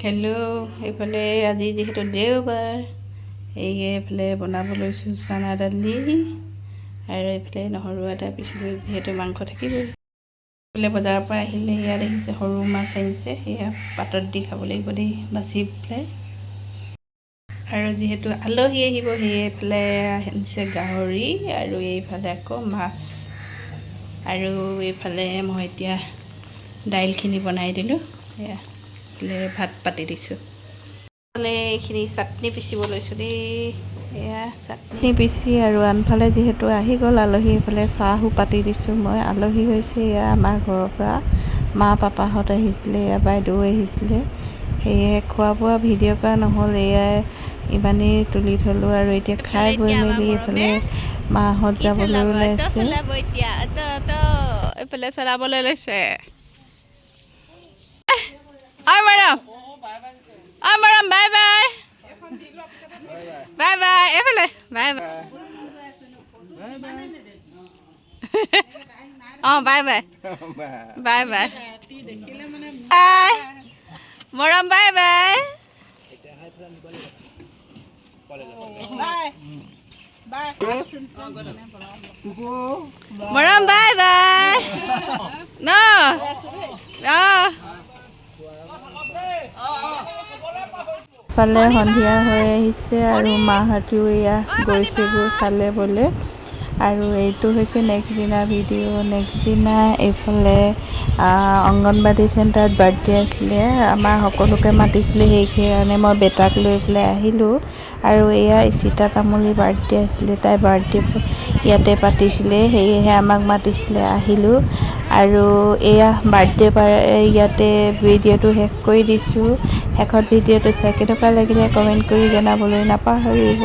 Hello' এইফালে আজি যিহেতু দেওবাৰ এইফালে বনাব লৈছোঁ চানা দালি আৰু এইফালে নহৰু এটা পিছিলোঁ যিহেতু মাংস থাকিবই। এইফালে বজাৰৰ পৰা আহিলে ইয়াত দেখিছে সৰু মাছ আনিছে, সেয়া পাতত দি খাব লাগিব দেই বাচি পেলাই। আৰু যিহেতু আলহী আহিব সেইফালে আনিছে গাহৰি আৰু এইফালে আকৌ মাছ। আৰু এইফালে মই এতিয়া দাইলখিনি বনাই দিলোঁ, সেয়া ভাত পাতি দিছোঁ। এইখিনি চাটনি পিচিব লৈছোঁ দেই, এয়া চাটনি পিচি আৰু আনফালে যিহেতু আহি গ'ল আলহী, এইফালে চাহো পাতি দিছোঁ মই। আলহী হৈছে এয়া আমাৰ ঘৰৰ পৰা মা পাপাহঁত আহিছিলে, এয়া বাইদেউ আহিছিলে, সেয়ে খোৱা বোৱা ভিডিঅ' কৰা নহ'ল, এয়াই ইমানেই তুলি থলোঁ। আৰু এতিয়া খাই বৈ মেলি এইফালে মাহঁত যাবলৈ ওলাইছে, এইফালে চলাবলৈ লৈছে। মৰম বাই বাই, বাই বাই, এইফালে বাই বাই, অঁ বাই বাই, বাই বাই, মৰম বাই বাই, মৰম বাই বাই ন ফালে সন্ধিয়া হৈ আহিছে আৰু মাহঁতেও এয়া গৈছেগৈ খালে বলে। আৰু এইটো হৈছে নেক্সট দিনাৰ ভিডিঅ'। নেক্সট দিনা এইফালে অংগনবাদী চেণ্টাৰত বাৰ্থডে আছিলে, আমাৰ সকলোকে মাতিছিলে, সেইকাৰণে মই বেটাক লৈ পেলাই আহিলোঁ। আৰু এয়া ইচিতা তামুলীৰ বাৰ্থডে আছিলে, তাই বাৰ্থডে ইয়াতে পাতিছিলে, সেয়েহে আমাক মাতিছিলে, আহিলোঁ। আৰু এয়া বাৰ্থডে ইয়াতে ভিডিঅ'টো শেষ কৰি দিছোঁ। শেষত ভিডিঅ'টো চাই কেনেকুৱা লাগিলে কমেণ্ট কৰি জনাবলৈ নাপাহৰিব।